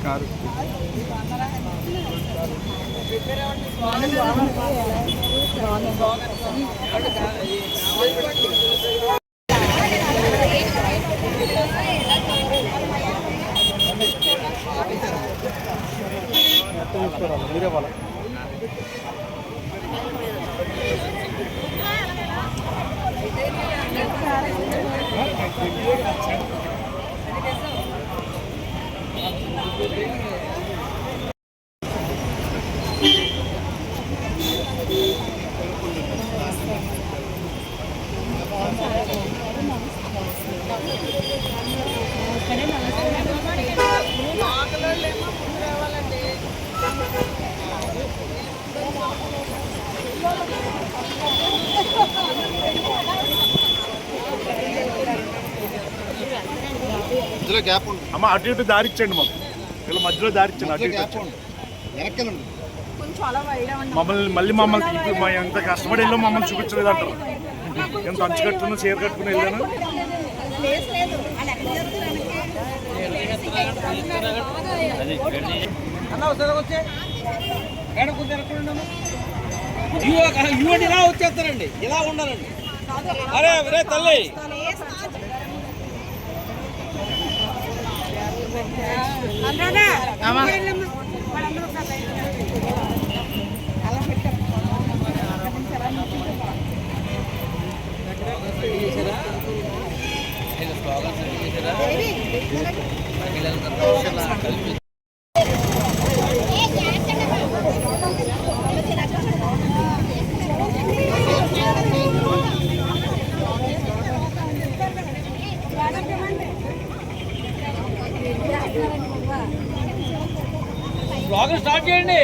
Car మీరే వాళ్ళ అమ్మ అటు ఇటు దారిచ్చండి మాకు వీళ్ళ మధ్యలో దారిచ్చండి అటు ఇటు మమ్మల్ని ఇప్పుడు ఎంత కష్టపడి వెళ్ళాం మమ్మల్ని చూపించలేదు అంటారు. ఎంత అంచు కట్టుకున్నా చీర కట్టుకుని వెళ్ళాను. ఇలా వచ్చేస్తారండి, ఇలా ఉండాలండి. అరే అరే తల్లి బ్లాగ్ స్టార్ట్ చేయండి.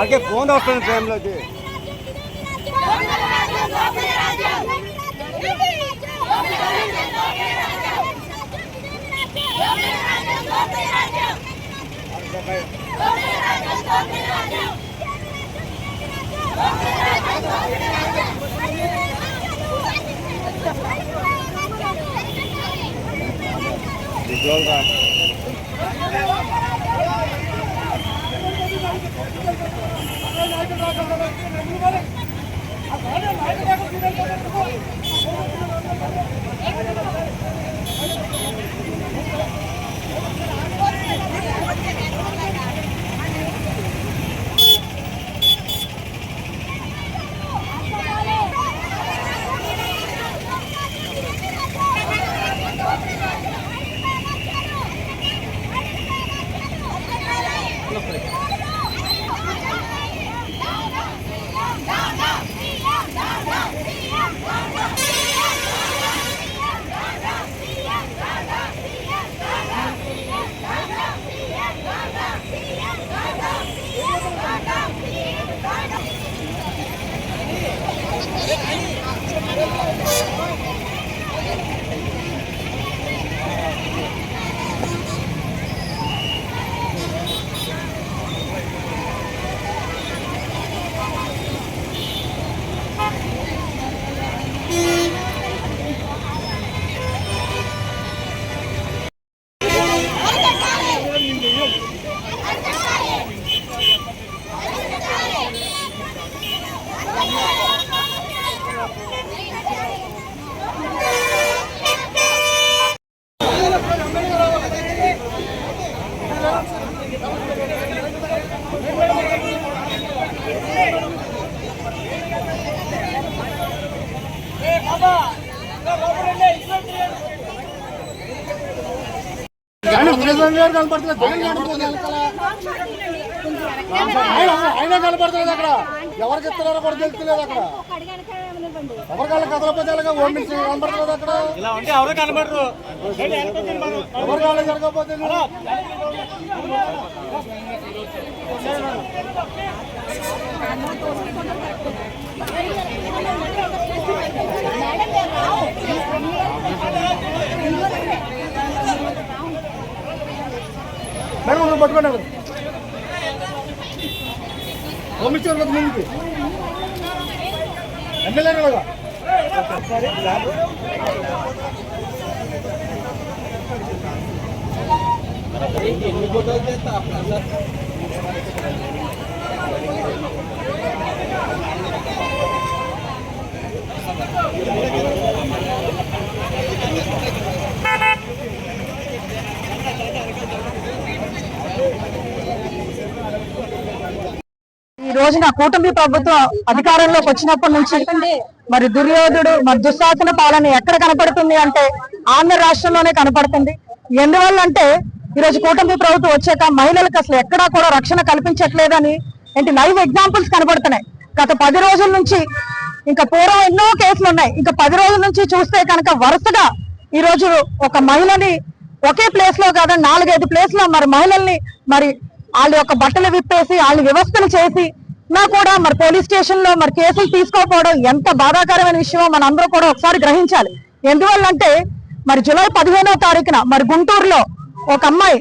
आगे फोन वस्तु टाइम లో అయినా కనపడుతుంది అక్కడ ఎవరికి ఇస్తున్నారో కూడా తెలుస్తలేదు అక్కడ ఎవరికాళ్ళ కదలపోతే ఓన్ నుంచి కనపడుతుంది అక్కడ ఎవరు కనబడరు ఎవరికాళ్ళ జరగకపోతే మేడం పట్టుకోండి పంపించారు కదా ముందుకి ఎమ్మెల్యే కదా ఎన్ని ఫోటోలు చేస్తా ఈ రోజున కూటమి ప్రభుత్వం అధికారంలోకి వచ్చినప్పటి నుంచి మరి దుర్యోధుడు మరి దుశ్శాసన పాలన ఎక్కడ కనపడుతుంది అంటే ఆంధ్ర రాష్ట్రంలోనే కనపడుతుంది. ఎందువల్ల అంటే ఈ రోజు కూటమి ప్రభుత్వం వచ్చాక మహిళలకు అసలు ఎక్కడా కూడా రక్షణ కల్పించట్లేదని ఏంటి లైవ్ ఎగ్జాంపుల్స్ కనబడుతున్నాయి. గత 10 రోజుల నుంచి ఇంకా పూర్వం ఎన్నో కేసులు ఉన్నాయి. ఇంకా 10 రోజుల నుంచి చూస్తే కనుక వరుసగా ఈ రోజు ఒక మహిళని ఒకే ప్లేస్ లో కాదు 4-5 ప్లేస్ లో మరి మహిళల్ని మరి వాళ్ళ యొక్క బట్టలు విప్పేసి వాళ్ళని వ్యవస్థలు చేసి నా కూడా మరి పోలీస్ స్టేషన్ లో మరి కేసులు తీసుకోకపోవడం ఎంత బాధాకరమైన విషయమో మన అందరూ కూడా ఒకసారి గ్రహించాలి. ఎందువల్లంటే మరి జూలై 15వ తారీఖున మరి గుంటూరులో ఒక అమ్మాయి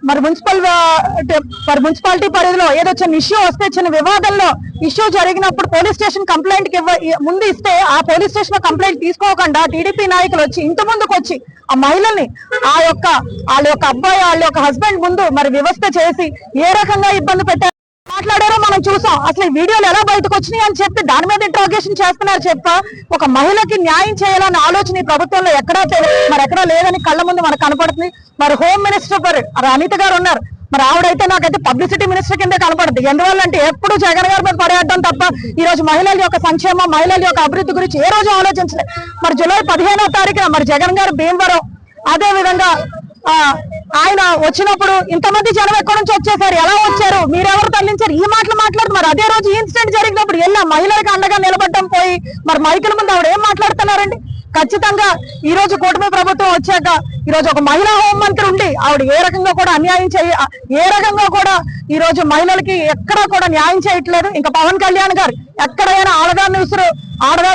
మరి మున్సిపాలిటీ పరిధిలో ఏదో చిన్న ఇష్యూ వస్తే చిన్న వివాదంలో ఇష్యూ జరిగినప్పుడు పోలీస్ స్టేషన్ కంప్లైంట్ ముందు ఇస్తే ఆ పోలీస్ స్టేషన్ లో కంప్లైంట్ తీసుకోకుండా టీడీపీ నాయకులు వచ్చి ఇంటి ముందుకు వచ్చి ఆ మహిళల్ని వాళ్ళ యొక్క అబ్బాయి వాళ్ళ యొక్క హస్బెండ్ ముందు మరి వ్యవస్థ చేసి ఏ రకంగా ఇబ్బంది పెట్టారు మాట్లాడారో మనం చూసాం. అసలు ఈ వీడియోలు ఎలా బయటకు వచ్చినాయి అని చెప్పి దాని మీద ఇంట్రాగేషన్ చేస్తున్నారు. ఒక మహిళకి న్యాయం చేయాలన్న ఆలోచన ఈ ప్రభుత్వంలో ఎక్కడా లేదని కళ్ళ ముందు మనకు కనపడుతుంది. మరి హోమ్ మినిస్టర్ అనిత గారు ఉన్నారు. మరి ఆవిడైతే నాకైతే పబ్లిసిటీ మినిస్టర్ కింద కనపడుతుంది. ఎందువల్లంటే ఎప్పుడు జగన్ గారి మీద పడేయడం తప్ప ఈ రోజు మహిళల యొక్క సంక్షేమం మహిళల యొక్క అభివృద్ధి గురించి ఏ రోజు ఆలోచించలేదు. మరి జూలై 15వ తారీఖున మరి జగన్ గారు భీమవరం అదే విధంగా ఆయన వచ్చినప్పుడు ఇంతమంది జనం ఎక్కడి నుంచి వచ్చేసారు, ఎలా వచ్చారు, మీరెవరు తరలించారు, ఈ మాటలు మాట్లాడుతూ మరి అదే రోజు ఇన్సిడెంట్ జరిగినప్పుడు ఎలా మహిళలకు అండగా నిలబడడం పోయి మరి మైకుల ముందు ఆవిడ ఏం మాట్లాడుతున్నారండి? ఖచ్చితంగా ఈ రోజు కూటమి ప్రభుత్వం వచ్చాక ఈ రోజు ఒక మహిళా హోంమంత్రి ఉండి ఆవిడ ఏ రకంగా కూడా ఏ రకంగా కూడా ఈ రోజు మహిళలకి ఎక్కడా కూడా న్యాయం చేయట్లేదు. ఇంకా పవన్ కళ్యాణ్ గారు ఎక్కడైనా ఆడదాని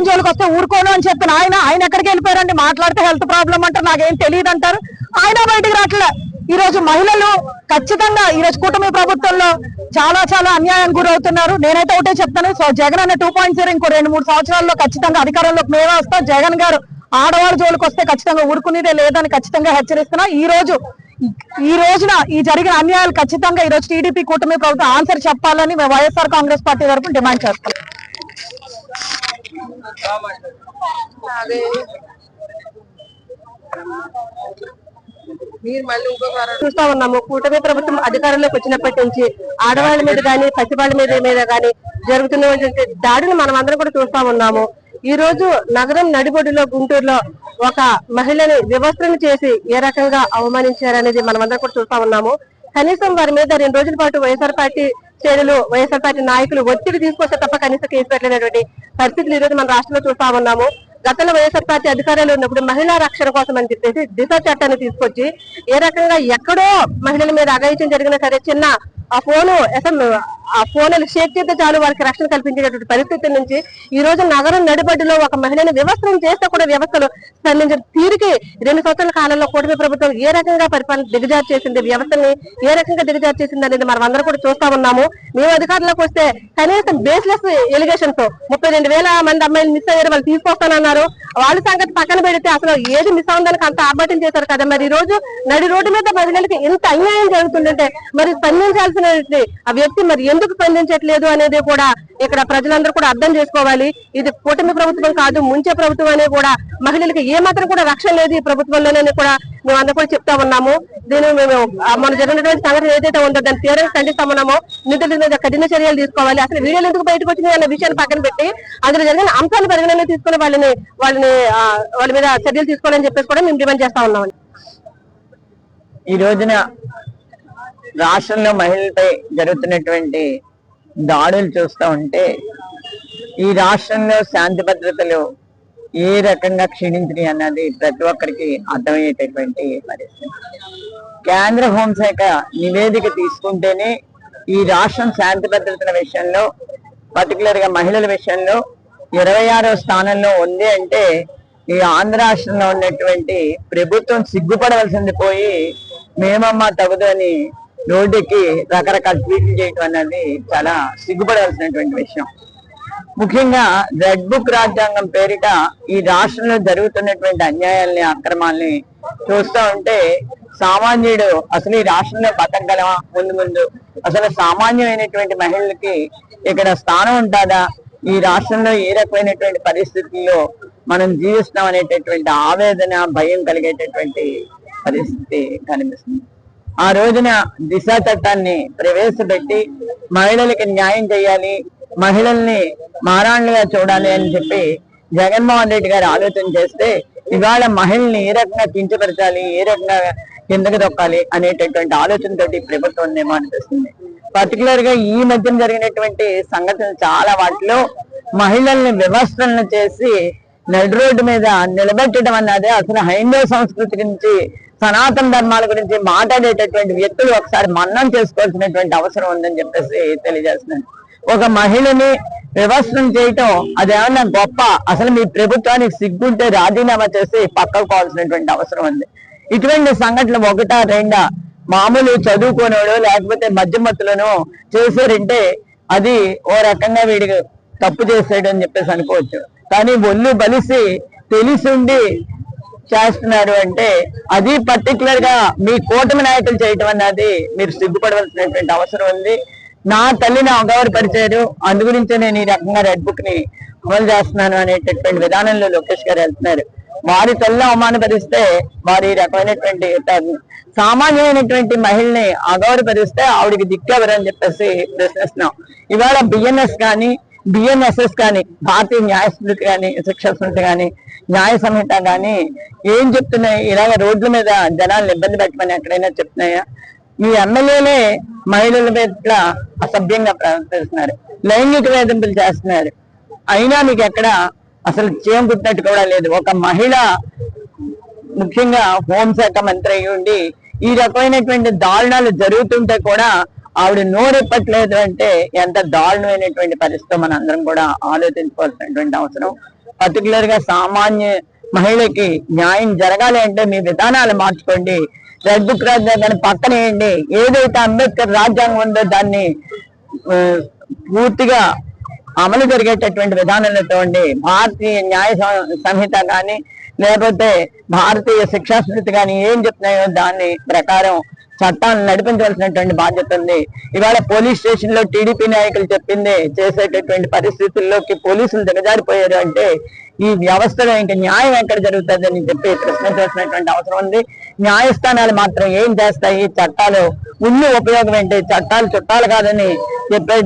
జోలికి వస్తే ఊరుకోను అని చెప్పిన ఆయన ఎక్కడికి వెళ్ళిపోయారండి? మాట్లాడితే హెల్త్ ప్రాబ్లం అంటారు, నాకేం తెలియదు అంటారు, ఆయన బయటికి రావట్లే. ఈ రోజు మహిళలు ఖచ్చితంగా ఈ రోజు కూటమి ప్రభుత్వంలో చాలా అన్యాయానికి గురవుతున్నారు. నేనైతే ఒకటే చెప్తాను, సో జగన్ అన్న 2.0 ఇంకో 2-3 సంవత్సరాల్లో ఖచ్చితంగా అధికారంలోకి మేమే వస్తాం. జగన్ గారు ఆడవాళ్ళ జోలికి వస్తే ఖచ్చితంగా ఊరుకునేదే లేదని ఖచ్చితంగా హెచ్చరిస్తున్నా. ఈ రోజు ఈ రోజున ఈ జరిగిన అన్యాయాలు ఖచ్చితంగా ఈ రోజు టీడీపీ కూటమి ప్రభుత్వం ఆన్సర్ చెప్పాలని వైఎస్ఆర్ కాంగ్రెస్ పార్టీ తరఫున డిమాండ్ చేస్తాం. చూస్తా ఉన్నాము, కూటమి ప్రభుత్వం అధికారంలోకి వచ్చినప్పటి నుంచి ఆడవాళ్ళ మీద గాని పసివాళ్ళ మీద గాని జరుగుతున్నటువంటి దాడిని మనం అందరం కూడా చూస్తా ఉన్నాము. ఈ రోజు నగరం నడిబొడ్డులో గుంటూరులో ఒక మహిళని వివస్త్రను చేసి ఏ రకంగా అవమానించారనేది మనం అందరం కూడా చూస్తా ఉన్నాము. కనీసం వారి మీద 2 రోజుల పాటు వైఎస్ఆర్ పార్టీ శ్రేణులు వైఎస్ఆర్ పార్టీ నాయకులు ఒత్తిడి తీసుకొస్తే తప్ప కనీసం కేసు పెట్టలేనటువంటి పరిస్థితులు ఈ రోజు మన రాష్ట్రంలో చూస్తా ఉన్నాము. గతంలో వైఎస్ఆర్ పార్టీ అధికారంలో ఉన్నప్పుడు మహిళా రక్షణ కోసం అని చెప్పేసి దిశ చట్టాన్ని తీసుకొచ్చి ఏ రకంగా ఎక్కడో మహిళల మీద అఘాయిత్యం జరిగినా సరే చిన్న ఆ ఫోన్ షేక్ చేస్తే చాలు వారికి రక్షణ కల్పించేటటువంటి పరిస్థితి నుంచి ఈ రోజు నగరం నడిబడ్డులో ఒక మహిళని వ్యవస్థను చేస్తే కూడా వ్యవస్థలు స్పందించిన తీరికి 2 సంవత్సరాల కాలంలో కూటమి ప్రభుత్వం ఏ రకంగా పరిపాలన దిగజారు చేసింది, వ్యవస్థని ఏ రకంగా దిగజారు చేసింది అనేది మనం అందరూ కూడా చూస్తా ఉన్నాము. మేము అధికారంలోకి వస్తే కనీసం బేస్లెస్ ఎలిగేషన్ తో 32,000 మంది అమ్మాయిలు మిస్ అయ్యారు, వాళ్ళు తీసుకొస్తానన్నారు. వాళ్ళ సంగతి పక్కన పెడితే అసలు ఏది మిస్ అవ్వడానికి అంత ఆర్భాటం చేశారు కదా. మరి ఈ రోజు నడి రోడ్డు మీద మహిళలకి ఎంత అన్యాయం జరుగుతుందంటే మరి స్పందించాల్సిన ఆ వ్యక్తి మరి ఎందుకు స్పందించట్లేదు అనేది కూడా ఇక్కడ ప్రజలందరూ కూడా అర్థం చేసుకోవాలి. ఇది కూటమి ప్రభుత్వం కాదు, ముంచే ప్రభుత్వం అనే కూడా మహిళలకి ఏ మాత్రం కూడా రక్షణ లేదు ఈ ప్రభుత్వంలోనే కూడా మేము అందరూ కూడా చెప్తా ఉన్నాము. దీన్ని మేము మన జరిగినటువంటి సంఘటన ఏదైతే ఉందో దాన్ని తీవ్రంగా ఖండిస్తా ఉన్నామో. నిధుల మీద కఠిన చర్యలు తీసుకోవాలి. అసలు వీడియోలు ఎందుకు బయటకు వచ్చినాయి అన్న విషయాన్ని పక్కన పెట్టి అందులో జరిగిన అంశాలను పరిగణన తీసుకుని వాళ్ళ మీద చర్యలు తీసుకోవాలని చెప్పేసి కూడా మేము డిమాండ్ చేస్తా ఉన్నాం. ఈ రోజున రాష్ట్రంలో మహిళలపై జరుగుతున్నటువంటి దాడులు చూస్తూ ఉంటే ఈ రాష్ట్రంలో శాంతి భద్రతలు ఏ రకంగా క్షీణించినాయి అన్నది ప్రతి ఒక్కరికి అర్థమయ్యేటటువంటి పరిస్థితి. కేంద్ర హోంశాఖ నివేదిక తీసుకుంటేనే ఈ రాష్ట్రం శాంతి భద్రతల విషయంలో పర్టికులర్ గా మహిళల విషయంలో 26వ స్థానంలో ఉంది అంటే ఈ ఆంధ్ర రాష్ట్రంలో ఉన్నటువంటి ప్రభుత్వం సిగ్గుపడవలసింది పోయి మేమమ్మా తగదు అని రోడ్డుకి రకరకాల ట్వీట్లు చేయటం అన్నది చాలా సిగ్గుపడవలసినటువంటి విషయం. ముఖ్యంగా రెడ్ బుక్ రాజ్యాంగం పేరిట ఈ రాష్ట్రంలో జరుగుతున్నటువంటి అన్యాయాల్ని అక్రమాల్ని చూస్తూ ఉంటే సామాన్యుడు అసలు ఈ రాష్ట్రంలో బతకగలమా, ముందు అసలు సామాన్యమైనటువంటి మహిళలకి ఇక్కడ స్థానం ఉంటుందా, ఈ రాష్ట్రంలో ఏ రకమైనటువంటి పరిస్థితుల్లో మనం జీవిస్తున్నాం అనేటటువంటి ఆవేదన భయం కలిగేటటువంటి పరిస్థితి కనిపిస్తుంది. ఆ రోజున దిశ చట్టాన్ని ప్రవేశపెట్టి మహిళలకి న్యాయం చేయాలి, మహిళల్ని మారాణులుగా చూడాలి అని చెప్పి జగన్మోహన్ రెడ్డి గారు ఆలోచన చేస్తే ఇవాళ మహిళల్ని ఏ రకంగా కించపరచాలి, ఏ రకంగా కిందకి దొక్కాలి అనేటటువంటి ఆలోచనతోటి ప్రభుత్వం ఉందేమో అనిపిస్తుంది. పర్టికులర్ గా ఈ మధ్యన జరిగినటువంటి సంఘటనలు చాలా వాటిలో మహిళల్ని వ్యవస్థలను చేసి నడి రోడ్డు మీద నిలబెట్టడం అన్నది అసలు హైందవ సంస్కృతి గురించి సనాతన ధర్మాల గురించి మాట్లాడేటటువంటి వ్యక్తులు ఒకసారి మన్నం చేసుకోవాల్సినటువంటి అవసరం ఉందని చెప్పేసి తెలియజేస్తున్నాను. ఒక మహిళని వ్యవస్థను చేయటం అదేమన్నా గొప్ప, అసలు మీ ప్రభుత్వానికి సిగ్గుంటే రాజీనామా చేసి పక్కకోవాల్సినటువంటి అవసరం ఉంది. ఇటువంటి సంఘటనలు 1, 2 మామూలు చదువుకోనోడు లేకపోతే మధ్యమత్తులను చేశారంటే అది ఓ రకంగా వీడికి తప్పు చేసాడు అని చెప్పేసి అనుకోవచ్చు. కానీ ఒళ్ళు బలిసి తెలిసిండి చేస్తున్నారు అంటే అది పర్టికులర్ గా మీ కూటమి నాయకులు చేయటం అన్నది మీరు సిగ్గుపడవలసినటువంటి అవసరం ఉంది. నా తల్లిని అగౌరవపరిచారు, అందు గురించే నేను ఈ రకంగా రెడ్ బుక్ ని అమలు చేస్తున్నాను అనేటటువంటి విధానంలో లోకేష్ గారు వెళ్తున్నారు. వారి తల్లిని అవమానపరిస్తే వారి రకమైనటువంటి సామాన్యమైనటువంటి మహిళని అగౌరవపరిస్తే ఆవిడికి దిక్కెవరు అని చెప్పేసి ప్రశ్నిస్తున్నాం. ఇవాళ బిఎన్ఎస్ కానీ బిఎన్ఎస్ఎస్ కానీ భారతీయ న్యాయ స్మృతి కానీ శిక్షా స్మృతి కానీ న్యాయ సంహిత కానీ ఏం చెప్తున్నాయి? ఇలాగ రోడ్ల మీద జనాలను ఇబ్బంది పెట్టమని ఎక్కడైనా చెప్తున్నాయా? మీ ఎమ్మెల్యేలే మహిళల మీద అసభ్యంగా ప్రవర్తిస్తున్నారు, లైంగిక వేధింపులు చేస్తున్నారు. అయినా మీకు ఎక్కడ అసలు చేయం పుట్టినట్టు కూడా లేదు. ఒక మహిళ ముఖ్యంగా హోంశాఖ మంత్రి అయి ఉండి ఈ రకమైనటువంటి దారుణాలు జరుగుతుంటే కూడా ఆవిడ నోరెప్పట్లేదు అంటే ఎంత దారుణమైనటువంటి పరిస్థితి మన అందరం కూడా ఆలోచించుకోవాల్సినటువంటి అవసరం. పర్టికులర్ గా సామాన్య మహిళకి న్యాయం జరగాలి అంటే మీ విధానాలు మార్చుకోండి. రెడ్ బుక్ రాజ్యాంగాన్ని పక్కనేయండి. ఏదైతే అంబేద్కర్ రాజ్యాంగం ఉందో దాన్ని పూర్తిగా అమలు జరిగేటటువంటి విధానాలతో భారతీయ న్యాయ సంహిత కానీ లేకపోతే భారతీయ శిక్షా స్మృతి కానీ ఏం చెప్తున్నాయో దాని ప్రకారం చట్టాలను నడిపించవలసినటువంటి బాధ్యత ఉంది. ఇవాళ పోలీస్ స్టేషన్ లో టీడీపీ నాయకులు చెప్పింది చేసేటటువంటి పరిస్థితుల్లోకి పోలీసులు దిగజారిపోయారు అంటే ఈ వ్యవస్థలో ఇంకా న్యాయం ఎక్కడ జరుగుతుంది అని చెప్పి ప్రశ్నించాల్సినటువంటి అవసరం ఉంది. న్యాయస్థానాలు మాత్రం ఏం చేస్తాయి, చట్టాలు ఉన్న ఉపయోగం ఏంటి, చట్టాలు చుట్టాలు కాదని చెప్పే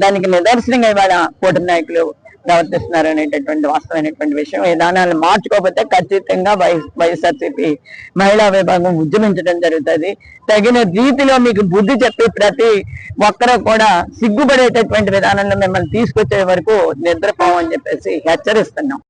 దానికి నిదర్శనంగా ఇవాళ కూటమి నాయకులు ప్రవర్తిస్తున్నారు అనేటటువంటి వాస్తవమైనటువంటి విషయం. విధానాలను మార్చుకోకపోతే ఖచ్చితంగా వైఎస్ఆర్సీపీ మహిళా విభాగం ఉద్యమించడం జరుగుతుంది. తగిన రీతిలో మీకు బుద్ధి చెప్పి ప్రతి ఒక్కరూ కూడా సిగ్గుపడేటటువంటి విధానంలో మిమ్మల్ని తీసుకొచ్చే వరకు నిద్రపోవని చెప్పేసి హెచ్చరిస్తున్నాం.